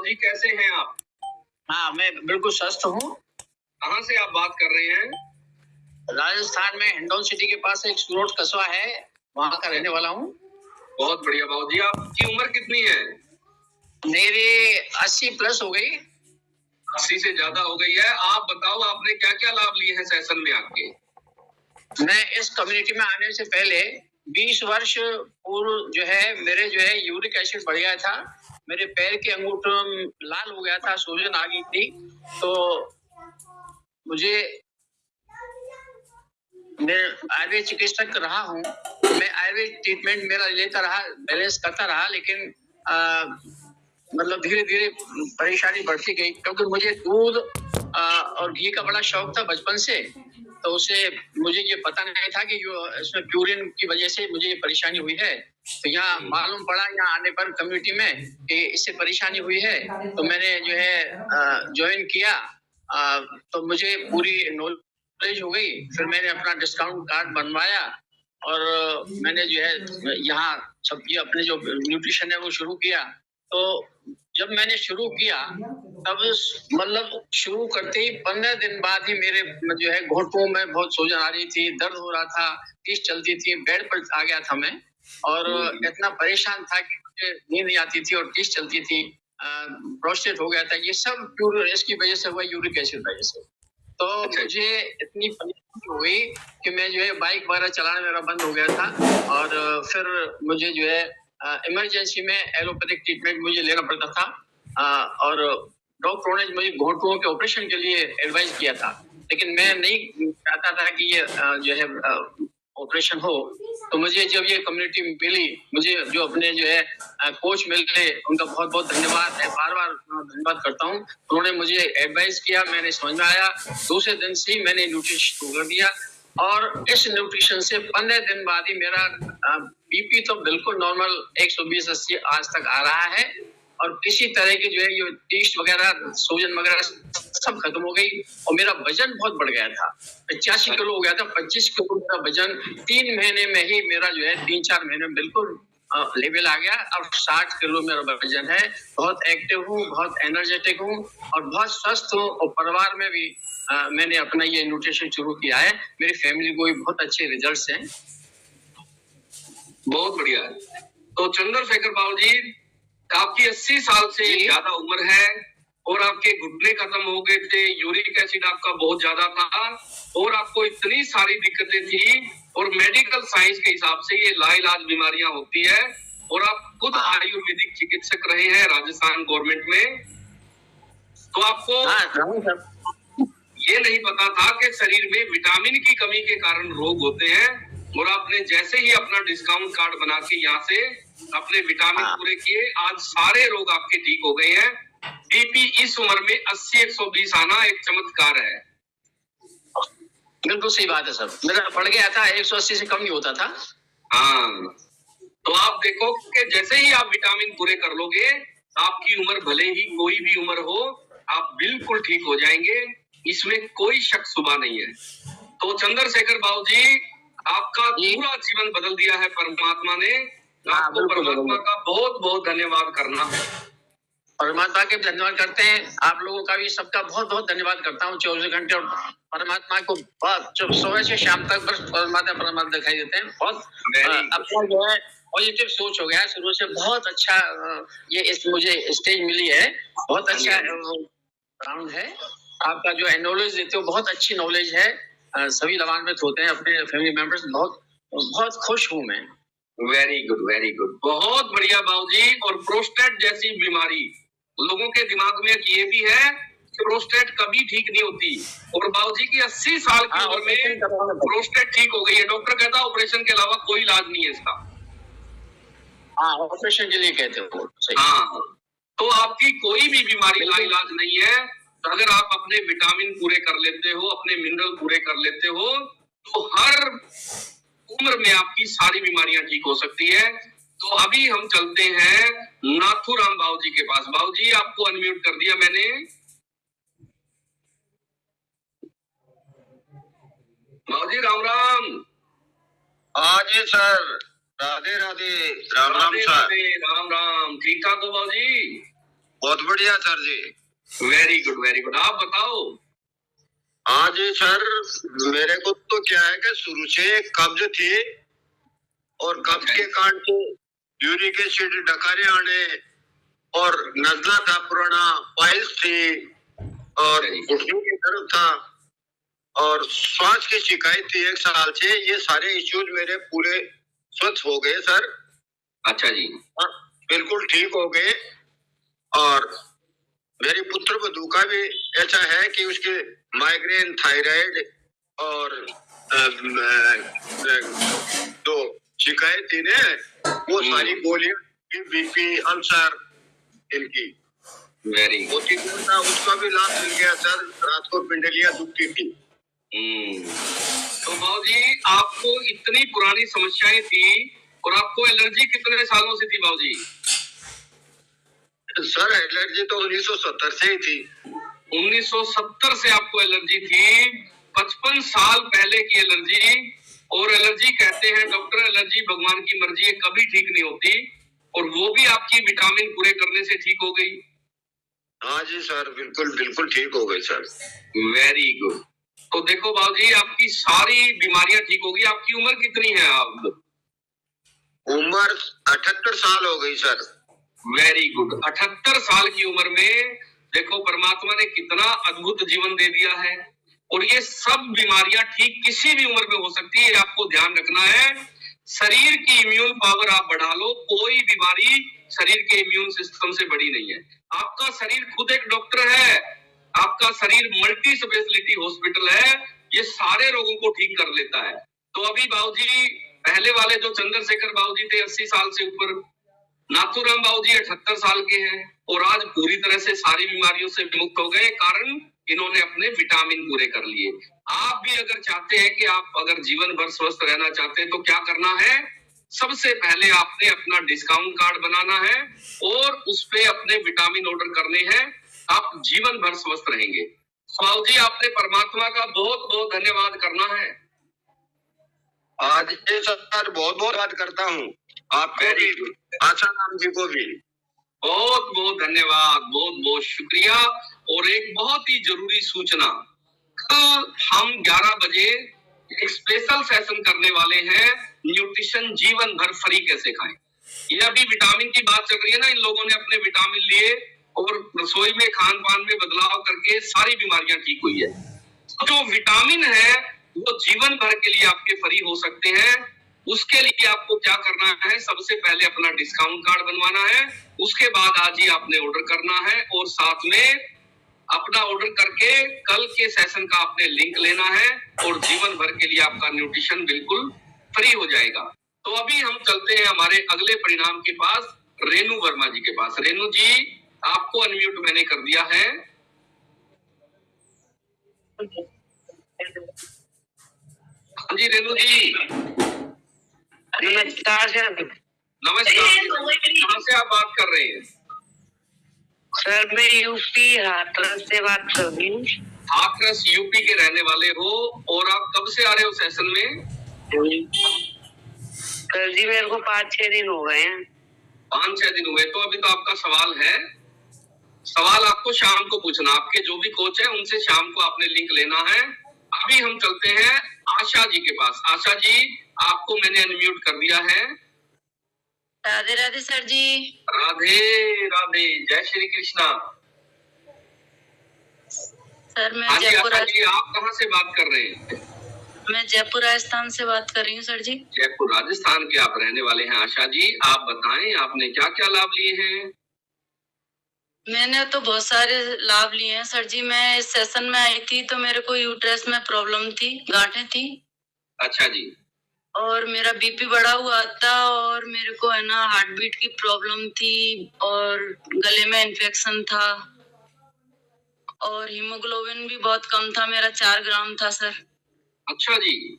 जी, कैसे हैं आप? हाँ, मैं बिल्कुल स्वस्थ हूँ। कहाँ से आप बात कर रहे हैं? राजस्थान में हिंडौन सिटी के पास एक सूरोट कस्बा है, वहाँ का रहने वाला हूँ। बहुत बढ़िया बाबूजी, आपकी उम्र कितनी है? मेरी 80 प्लस हो गई। 80 से ज्यादा हो गई है। आप बताओ, आपने क्या-क्या लाभ लिए हैं सेशन में आपके? मैं इस कम्युनिटी में आने से पहले 20 वर्ष पूर्व जो है मेरे जो है यूरिक एसिड बढ़ गया था। मेरे पैर के अंगूठों लाल हो गया था, सूजन आ गई थी। तो मुझे मैं आयुर्वेद चिकित्सक रहा हूँ। मैं आयुर्वेद ट्रीटमेंट मेरा लेता रहा, बैलेंस करता रहा, लेकिन मतलब धीरे-धीरे परेशानी बढ़ती गई, क्योंकि मुझे दूध और घी का बड़ा शौक था बचपन से। तो उसे मुझे ये पता नहीं था कि इसमें प्यूरिन की वजह से मुझे ये परेशानी हुई है। तो यहाँ मालूम पड़ा यहाँ आने पर कम्युनिटी में कि इससे परेशानी हुई है। तो मैंने जो है ज्वाइन किया। तो मुझे पूरी नॉलेज हो गई। फिर मैंने अपना डिस्काउंट कार्ड बनवाया और मैंने जो है यहाँ सब ये अपने जो न्यूट्रिशन है वो शुरू किया। तो जब मैंने शुरू किया तब मतलब शुरू करते ही 15 दिन बाद ही मेरे जो है घुटनों में बहुत सूजन आ रही थी, दर्द हो रहा था, टीस चलती थी, बेड पर आ गया था मैं और इतना परेशान था कि मुझे नींद नहीं आती थी और टीस चलती थी, प्रोस्टेट हो गया था। ये सब इसकी वजह से हुआ, यूरिक एसिड वजह से। तो मुझे इतनी परेशानी हो गई कि मैं जो है बाइक वगैरह चलाना मेरा बंद हो गया था और फिर मुझे जो है इमरजेंसी में एलोपैथिक ट्रीटमेंट मुझे लेना पड़ता था और डॉक्टरों ने मुझे घुटनों के ऑपरेशन के लिए एडवाइस किया था, लेकिन मैं नहीं चाहता था कि ये जो है ऑपरेशन हो। तो मुझे जब ये कम्युनिटी मिली, मुझे जो अपने जो है कोच मिले, उनका बहुत बहुत धन्यवाद है, बार बार धन्यवाद करता हूँ। उन्होंने मुझे एडवाइस किया, मैंने समझ में आया। दूसरे दिन से ही मैंने न्यूट्रिशन शुरू कर दिया और इस न्यूट्रिशन से 15 दिन बाद ही मेरा बीपी तो बिल्कुल नॉर्मल 120-80 आज तक आ रहा है और किसी तरह की जो है ये टीस्ट वगैरह, सूजन वगैरह सब खत्म हो गई और मेरा वजन बहुत बढ़ गया था। 85 किलो हो गया था, 25 किलो का वजन 3 महीने में ही मेरा जो है 3-4 महीने में बिल्कुल लेवल आ गया। अब 60 किलो मेरा वजन है। बहुत एक्टिव हूँ, बहुत एनर्जेटिक हूँ और बहुत स्वस्थ हूँ और परिवार में भी मैंने अपना ये न्यूट्रिशन शुरू किया है। मेरी फैमिली को भी बहुत अच्छे रिजल्ट्स हैं। बहुत बढ़िया। तो चंद्रशेखर बाबू जी, आपकी 80 साल से ज्यादा उम्र है और आपके घुटने खत्म हो गए थे, यूरिक एसिड आपका बहुत ज्यादा था और आपको इतनी सारी दिक्कतें थी और मेडिकल साइंस के हिसाब से ये लाइलाज बीमारियां होती है और आप खुद आयुर्वेदिक चिकित्सक रहे हैं राजस्थान गवर्नमेंट में। तो आपको ये नहीं पता था कि शरीर में विटामिन की कमी के कारण रोग होते हैं और आपने जैसे ही अपना डिस्काउंट कार्ड बना के यहाँ से अपने विटामिन पूरे किए, आज सारे रोग आपके ठीक हो गए हैं। बीपी इस उम्र में 80-120 आना एक चमत्कार है। बिल्कुल सही बात है सर, मेरा बढ़ गया था, 180 से कम नहीं होता था। हाँ, तो आप देखो कि जैसे ही आप विटामिन पूरे कर लोगे, आपकी उम्र भले ही कोई भी उम्र हो, आप बिल्कुल ठीक हो जाएंगे, इसमें कोई शक शुबा नहीं है। तो चंद्रशेखर बाबू जी, आपका पूरा जीवन बदल दिया है परमात्मा ने। आपको परमात्मा का बहुत बहुत धन्यवाद करना है। परमात्मा के धन्यवाद करते हैं, आप लोगों का भी सबका बहुत बहुत धन्यवाद करता हूँ। 24 घंटे और परमात्मा को जब सुबह से शाम तक बस परमात्मा दिखाई देते हैं। बहुत अपना जो है पॉजिटिव सोच हो गया शुरू से। बहुत अच्छा ये मुझे स्टेज मिली है, बहुत अच्छा राउंड है। आपका जो है नॉलेज देते हो, बहुत अच्छी नॉलेज है। सभी लाभान्वित होते हैं, अपने फैमिली मेंबर्स। बहुत बहुत खुश हूँ मैं। वेरी गुड, वेरी गुड, बहुत बढ़िया बाबूजी। और प्रोस्टेट जैसी बीमारी लोगों के दिमाग में ये भी है कि प्रोस्टेट कभी ठीक नहीं होती और बाबूजी की 80 साल की उम्र में प्रोस्टेट ठीक हो गई है। डॉक्टर कहता है ऑपरेशन के अलावा कोई इलाज नहीं है इसका। हाँ, ऑपरेशन के लिए कहते हो। हाँ, तो आपकी कोई भी बीमारी लाइलाज नहीं है। तो अगर आप अपने विटामिन पूरे कर लेते हो, अपने मिनरल पूरे कर लेते हो, तो हर उम्र में आपकी सारी बीमारियां ठीक हो सकती है। तो अभी हम चलते हैं नाथूराम बाबूजी के पास। बाबूजी, आपको अनम्यूट कर दिया मैंने। बाबूजी राम राम। हाँ जी सर, राधे राधे। राम राम सर। राम राम, ठीक ठाक हो बाबूजी? बहुत बढ़िया सर जी। Very good very good. आप बताओ। हाँ जी सर, मेरे को तो क्या है कि शुरू से कब्ज थी और कब्ज के कारण से यूरिक एसिड डकारे आने और नजला था, पुराना पाइल्स थी और घुटनों में दर्द था और श्वास की शिकायत थी 1 साल से। ये सारे इश्यूज मेरे पूरे स्वस्थ हो गए सर। अच्छा जी। हाँ, बिल्कुल ठीक हो गए। और मेरी पुत्र वधू का भी ऐसा है कि उसके माइग्रेन, थायराइड और जो शिकायत थी ना, वो सारी गोलियां, बीपी, अल्सर इनकी वेरी वो ठीक था, उसका भी लाभ मिल गया सर। रात को पिंडलियां दुखती थी। तो बाबू जी, आपको इतनी पुरानी समस्याएं थी और आपको एलर्जी कितने सालों से थी बाबू जी? सर एलर्जी तो 1970 से ही थी। 1970 से आपको एलर्जी थी। 55 साल पहले की एलर्जी। और एलर्जी कहते हैं डॉक्टर, एलर्जी भगवान की मर्जी है, कभी ठीक नहीं होती। और वो भी आपकी विटामिन पूरे करने से ठीक हो गई। हाँ जी सर, बिल्कुल बिल्कुल ठीक हो गई सर। Very good. तो देखो बाबूजी, आपकी सारी बीमारियां ठीक होगी। आपकी उम्र कितनी है अब? उम्र 78 साल हो गई सर। Very good. 78 साल की उम्र में देखो परमात्मा ने कितना अद्भुत जीवन दे दिया है। और ये सब बीमारियां ठीक किसी भी उम्र में हो सकती है, आपको ध्यान रखना है। शरीर की इम्यून पावर आप बढ़ा लो, कोई बीमारी शरीर के इम्यून सिस्टम से बड़ी नहीं है। आपका शरीर खुद एक डॉक्टर है। आपका शरीर मल्टी स्पेशलिटी हॉस्पिटल है, ये सारे रोगों को ठीक कर लेता है। तो अभी बाबूजी, पहले वाले जो चंद्रशेखर बाबूजी थे 80 साल से ऊपर, नाथूराम बाबूजी 78 साल के हैं और आज पूरी तरह से सारी बीमारियों से मुक्त हो गए, कारण इन्होंने अपने विटामिन पूरे कर लिए। आप भी अगर चाहते हैं कि आप अगर जीवन भर स्वस्थ रहना चाहते हैं तो क्या करना है? सबसे पहले आपने अपना डिस्काउंट कार्ड बनाना है और उस पे अपने विटामिन ऑर्डर करने हैं। आप जीवन भर स्वस्थ रहेंगे। बाबूजी, आपने परमात्मा का बहुत बहुत धन्यवाद करना है। आज सर बहुत बहुत बात करता हूँ आपको भी, आशाराम जी को भी बहुत बहुत धन्यवाद, बहुत बहुत शुक्रिया। और एक बहुत ही जरूरी सूचना, कल हम 11 बजे एक स्पेशल सेशन करने वाले हैं, न्यूट्रिशन जीवन भर फ्री कैसे खाएं। ये अभी विटामिन की बात चल रही है ना, इन लोगों ने अपने विटामिन लिए और रसोई में खान पान में बदलाव करके सारी बीमारियां ठीक हुई है। जो विटामिन है वो जीवन भर के लिए आपके फ्री हो सकते हैं। उसके लिए आपको क्या करना है? सबसे पहले अपना डिस्काउंट कार्ड बनवाना है, उसके बाद आज ही आपने ऑर्डर करना है और साथ में अपना ऑर्डर करके कल के सेशन का आपने लिंक लेना है और जीवन भर के लिए आपका न्यूट्रिशन बिल्कुल फ्री हो जाएगा। तो अभी हम चलते हैं हमारे अगले परिणाम के पास, रेणु वर्मा जी के पास। रेणु जी, आपको अनम्यूट मैंने कर दिया है। हाँ जी रेणु जी। नमस्कार सर। नमस्कार। कहाँ से आप बात कर रहे हैं? सर मैं यूपी हाथरस से बात कर रही हूँ। हाथरस यूपी के रहने वाले हो और आप कब से आ रहे हो सेशन में? सर जी मेरे को 5-6 दिन हो गए हैं। 5-6 दिन हुए। तो अभी तो आपका सवाल है, सवाल आपको शाम को पूछना। आपके जो भी कोच है उनसे शाम को आपने लिंक लेना है। अभी हम चलते हैं आशा जी के पास। आशा जी, आपको मैंने अनम्यूट कर दिया है। राधे राधे सर जी। राधे राधे, जय श्री कृष्णा। सर मैं हाँ जी जयपुर। आशा जी, आप कहाँ से बात कर रहे हैं? मैं जयपुर राजस्थान से बात कर रही हूँ सर जी। जयपुर राजस्थान के आप रहने वाले हैं आशा जी। आप बताएं आपने क्या क्या लाभ लिए हैं? मैंने तो बहुत सारे लाभ लिए हैं सर जी। मैं इस सेशन में आई थी तो मेरे को यूट्रस में प्रॉब्लम थी, गांठें थी। अच्छा जी। और मेरा बीपी बढ़ा हुआ था और मेरे को है ना हार्ट बीट की प्रॉब्लम थी और गले में इन्फेक्शन था और हीमोग्लोबिन भी बहुत कम था, मेरा 4 ग्राम था सर। अच्छा जी।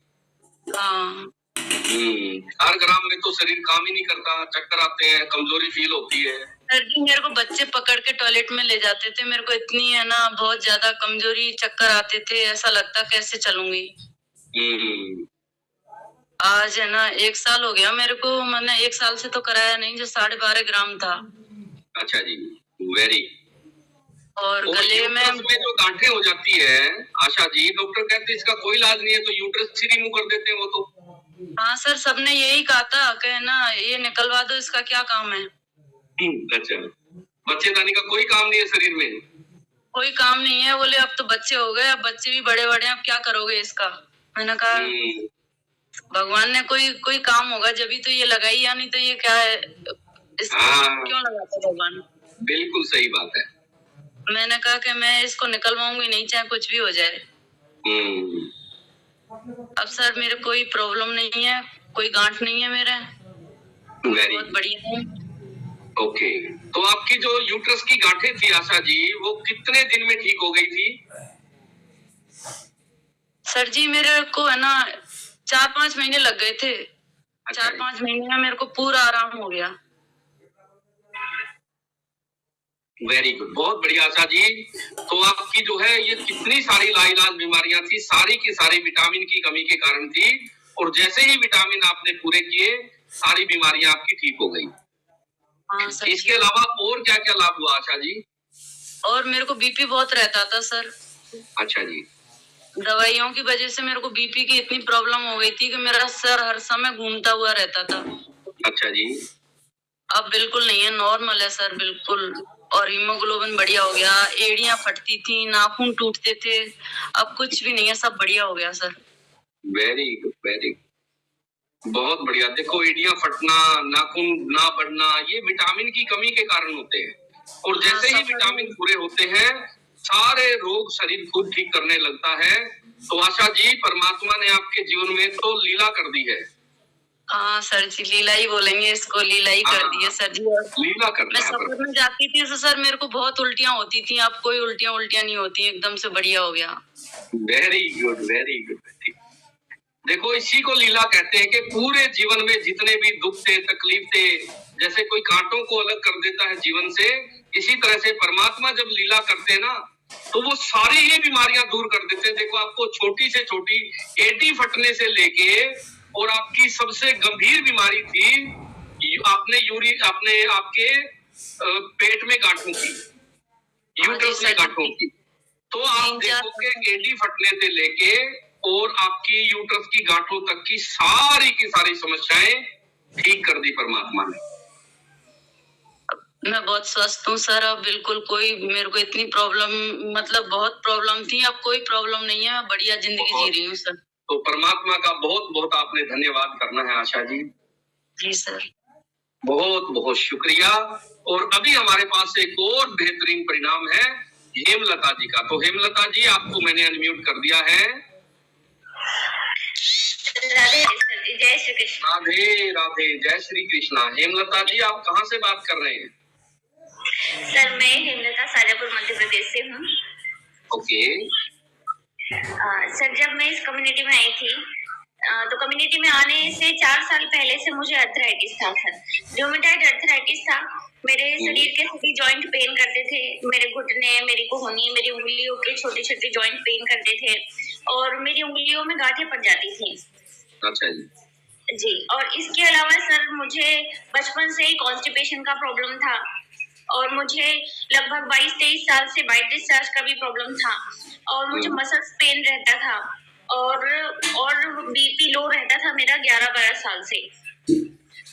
हाँ। 4 ग्राम में तो शरीर काम ही नहीं करता, चक्कर आते हैं, कमजोरी फील होती है। सर जी मेरे को बच्चे पकड़ के टॉयलेट में ले जाते थे, मेरे को इतनी है ना बहुत ज्यादा कमजोरी, चक्कर आते थे, ऐसा लगता कैसे चलूंगी। आज है ना 1 साल हो गया मेरे को, मैंने 1 साल से तो कराया नहीं, जो 12.5 ग्राम था। अच्छा जी। वेरी। और और गले में यूट्रस में जो गांठें हो जाती है आशा जी, डॉक्टर कहते हैं इसका कोई इलाज नहीं है, तो यूट्रस ही रिमूव कर देते हैं वो तो। हाँ सर, सबने यही कहा था कि ना ये निकलवा दो, इसका क्या काम है। अच्छा, बच्चेदानी का कोई काम नहीं है शरीर में? कोई काम नहीं है, बोले अब तो बच्चे हो गए, अब बच्चे भी बड़े बड़े हैं, अब क्या करोगे इसका। मैंने कहा भगवान ने कोई काम होगा जब भी तो ये लगाई, या नहीं तो ये क्या है, इसको हाँ। क्यों लगाता भगवान। बिल्कुल सही बात है। मैंने कहा कि मैं इसको निकलवाऊंगी नहीं, चाहे कुछ भी हो जाए। अब सर मेरे कोई प्रॉब्लम नहीं है, कोई गांठ नहीं है मेरे, वेरी बहुत बढ़िया है। ओके, तो आपकी जो यूट्रस की गांठें थी आशा जी, वो कितने दिन में ठीक हो गई थी? सर जी मेरे को है ना 4-5 महीने लग गए थे। अच्छा, 4-5 महीने में मेरे को पूरा आराम हो गया। वेरी गुड, बहुत बढ़िया आशा जी। तो आपकी जो है ये कितनी सारी लाइलाज बीमारियां थी, सारी की सारी विटामिन की कमी के कारण थी, और जैसे ही विटामिन आपने पूरे किए सारी बीमारियां आपकी ठीक हो गई। हाँ सर। इसके अलावा और क्या क्या लाभ हुआ आशा जी? और मेरे को बीपी बहुत रहता था सर। अच्छा जी। दवाइयों की वजह से मेरे को बीपी की इतनी प्रॉब्लम हो गई थी कि मेरा सर हर समय घूमता हुआ रहता था। अच्छा जी। अब बिल्कुल नहीं है, नॉर्मल है सर बिल्कुल। और हीमोग्लोबिन बढ़िया हो गया, एड़ियां फटती थी, नाखून टूटते थे, अब कुछ भी नहीं है, सब बढ़िया हो गया sir. Very good, very good, बहुत बढ़िया। देखो एड़ियां फटना, नाखून ना बढ़ना, ये विटामिन की कमी के कारण होते हैं, और जैसे ही विटामिन पूरे होते हैं सारे रोग शरीर खुद ठीक करने लगता है। तो आशा जी परमात्मा ने आपके जीवन में तो लीला कर दी है। हाँ सर जी, लीला ही बोलेंगे इसको, लीला ही कर दी है सर जी। और लीला कर मैं रहा है। सफर में जाती थी तो सर मेरे को बहुत उल्टियां होती थी, अब कोई उल्टियां नहीं होती, एकदम से बढ़िया हो गया। Very good, very good. देखो इसी को लीला कहते हैं कि पूरे जीवन में जितने भी दुख थे, तकलीफ थे, जैसे कोई कांटों को अलग कर देता है जीवन से, इसी तरह से परमात्मा जब लीला करते हैं ना तो वो सारी ही बीमारियां दूर कर देते हैं। देखो आपको छोटी से छोटी एड़ी फटने से लेके और आपकी सबसे गंभीर बीमारी थी आपने आपके पेट में गांठों की, यूट्रस में गांठों की। तो आप देखोगे एड़ी फटने से लेके और आपकी यूट्रस की गांठों तक की सारी समस्याएं ठीक कर दी परमात्मा ने। मैं बहुत स्वस्थ हूँ सर, अब बिल्कुल कोई मेरे को इतनी प्रॉब्लम, मतलब बहुत प्रॉब्लम थी, अब कोई प्रॉब्लम नहीं है, मैं बढ़िया जिंदगी जी रही हूँ सर। तो परमात्मा का बहुत बहुत आपने धन्यवाद करना है आशा जी। जी सर, बहुत बहुत शुक्रिया। और अभी हमारे पास एक और बेहतरीन परिणाम है हेमलता जी का। तो हेमलता जी आपको मैंने अनम्यूट कर दिया है। राधे जय श्री कृष्ण। राधे राधे, जय श्री कृष्णा। हेमलता जी आप कहाँ से बात कर रहे हैं? सर मैं हेमलता शाजापुर मध्य प्रदेश से हूँ। ओके। सर जब मैं इस कम्युनिटी में आई थी तो कम्युनिटी में आने से 4 साल पहले से मुझे अर्थराइटिस था सर, रूमेटॉइड अर्थराइटिस था। मेरे शरीर के सभी जॉइंट पेन करते थे, मेरे घुटने, मेरी कोहनी, मेरी उंगलियों के छोटे छोटे जॉइंट पेन करते थे, और मेरी उंगलियों में गांठें पड़ जाती थी। अच्छा जी। और इसके अलावा सर मुझे बचपन से ही कॉन्स्टिपेशन का प्रॉब्लम था, और मुझे लगभग 22-23 साल से वाइट डिस्चार्ज का भी प्रॉब्लम था, और मुझे मसल्स पेन रहता था, और बीपी लो रहता था मेरा 11-12 साल से।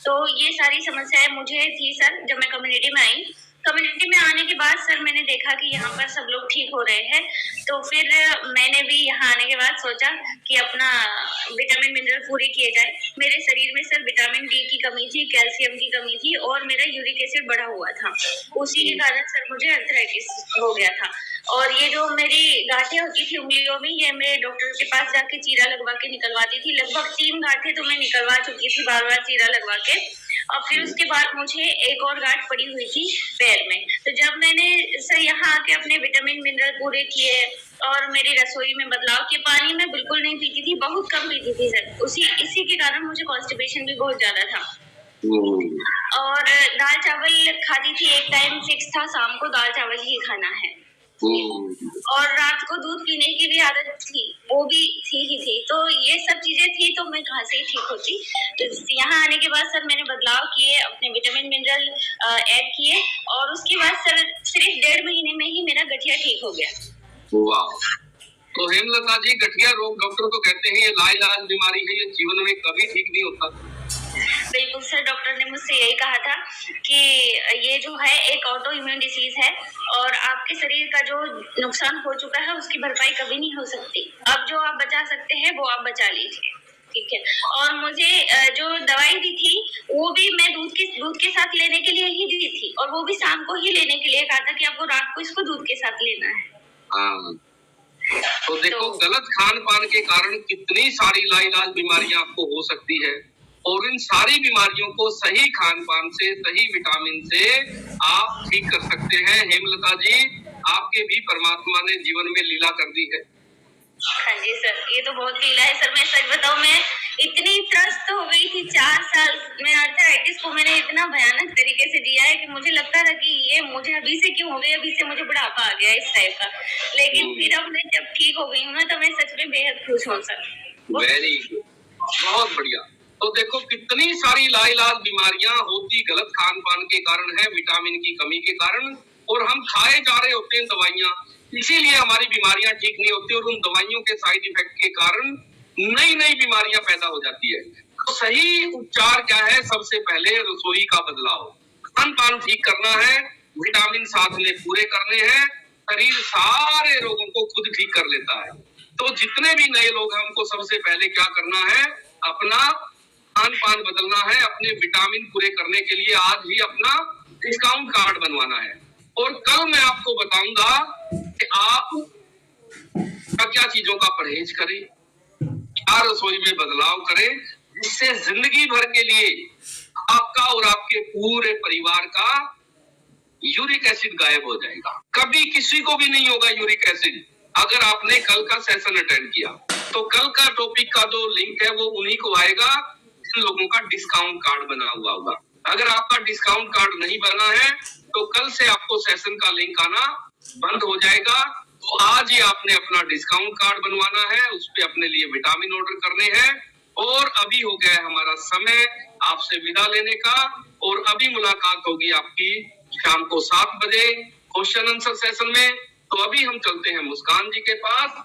तो ये सारी समस्याएं मुझे थी सर। जब मैं कम्युनिटी में आई, कम्युनिटी में आने के बाद सर मैंने देखा कि यहाँ पर सब लोग ठीक हो रहे हैं, तो फिर मैंने भी यहाँ आने के बाद सोचा कि अपना विटामिन मिनरल पूरे किए जाए। मेरे शरीर में सर विटामिन डी की कमी थी, कैल्शियम की कमी थी, और मेरा यूरिक एसिड बढ़ा हुआ था। उसी के कारण सर मुझे अर्थराइटिस हो गया था। और ये जो मेरी गांठें होती थी उंगलियों में, ये मैं डॉक्टर के पास जाके चीरा लगवा के निकलवाती थी। लगभग 3 गांठें तो मैं निकलवा चुकी थी बार-बार चीरा लगवा के, और फिर उसके बाद मुझे एक और गांठ पड़ी हुई थी पैर में। तो जब मैंने सर यहाँ आके अपने विटामिन मिनरल पूरे किए और मेरी रसोई में बदलाव किए, पानी में बिल्कुल नहीं पीती थी, बहुत कम पीती थी सर। इसी के कारण मुझे कॉन्स्टिपेशन भी बहुत ज्यादा था। और दाल चावल खाती थी, एक टाइम फिक्स था, शाम को दाल चावल ही खाना है। और रात को दूध पीने की भी आदत थी, वो भी थी। तो ये सब चीजें थी, तो मैं कहाँ से ही ठीक होती। तो यहाँ आने के बाद सर मैंने बदलाव किए, अपने विटामिन मिनरल ऐड किए, और उसके बाद सर सिर्फ 1.5 महीने में ही मेरा गठिया ठीक हो गया। वाह। तो हेमलता जी, गठिया रोग डॉक्टर तो कहते हैं ये लाइलाज बीमारी है, ये जीवन में कभी ठीक नहीं होता। बिल्कुल सर, डॉक्टर ने मुझसे यही कहा था कि ये जो है एक ऑटो इम्यून डिसीज है, और आपके शरीर का जो नुकसान हो चुका है उसकी भरपाई कभी नहीं हो सकती। अब जो आप बचा सकते हैं वो आप बचा लीजिए, ठीक है। और मुझे जो दवाई दी थी वो भी मैं दूध के साथ लेने के लिए ही दी थी, और वो भी शाम को ही लेने के लिए कहा था कि आपको रात को इसको दूध के साथ लेना है। हाँ, तो देखो गलत खान पान के कारण कितनी सारी लाइलाज बीमारियां आपको हो सकती है, और इन सारी बीमारियों को सही खान पान से, सही विटामिन से आप ठीक कर सकते हैं। हेमलता जी, आपके भी परमात्मा ने जीवन में लीला कर दी है। हाँ जी सर, ये तो बहुत लीला है सर। मैं सच बताऊं, मैं इतनी त्रस्त हो गई थी 4 साल में, आर्थराइटिस को मैंने इतना भयानक तरीके से जिया है कि मुझे लगता था कि ये मुझे अभी से क्यों हो गई, अभी से मुझे बुढ़ापा आ गया इस टाइप का। लेकिन फिर अब मैं जब ठीक हो गई हूँ ना, तो मैं सच में बेहद खुश हूँ सर। वेरी गुड, बहुत बढ़िया। तो देखो कितनी सारी लाइलाज बीमारियां होती गलत खान पान के कारण है, विटामिन की कमी के कारण, और हम खाए जा रहे होते हैं दवाइयां, इसीलिए हमारी बीमारियां ठीक नहीं होती, और उन दवाइयों के साइड इफेक्ट के कारण नई नई बीमारियां पैदा हो जाती है। तो सही उपचार क्या है? सबसे पहले रसोई का बदलाव, खान पान ठीक करना है, विटामिन साथ में पूरे करने हैं, शरीर सारे रोगों को खुद ठीक कर लेता है। तो जितने भी नए लोग हैं उनको सबसे पहले क्या करना है? अपना खान पान बदलना है, अपने विटामिन पूरे करने के लिए आज ही अपना डिस्काउंट कार्ड बनवाना है। और कल मैं आपको बताऊंगा कि आप क्या चीजों का परहेज करें, क्या रसोई में बदलाव करें, जिससे जिंदगी भर के लिए आपका और आपके पूरे परिवार का यूरिक एसिड गायब हो जाएगा। कभी किसी को भी नहीं होगा यूरिक एसिड, अगर आपने कल का सेशन अटेंड किया। तो कल का टॉपिक का जो लिंक है वो उन्हीं को आएगा जिन लोगों का डिस्काउंट कार्ड बना हुआ होगा। अगर आपका डिस्काउंट कार्ड नहीं बना है तो कल से आपको सेशन का लिंक आना बंद हो जाएगा। तो आज ही आपने अपना डिस्काउंट कार्ड बनवाना है, उस पे अपने लिए विटामिन ऑर्डर करने हैं। और अभी हो गया है हमारा समय आपसे विदा लेने का, और अभी मुलाकात होगी आपकी शाम को 7 बजे क्वेश्चन आंसर सेशन में। तो अभी हम चलते हैं मुस्कान जी के पास।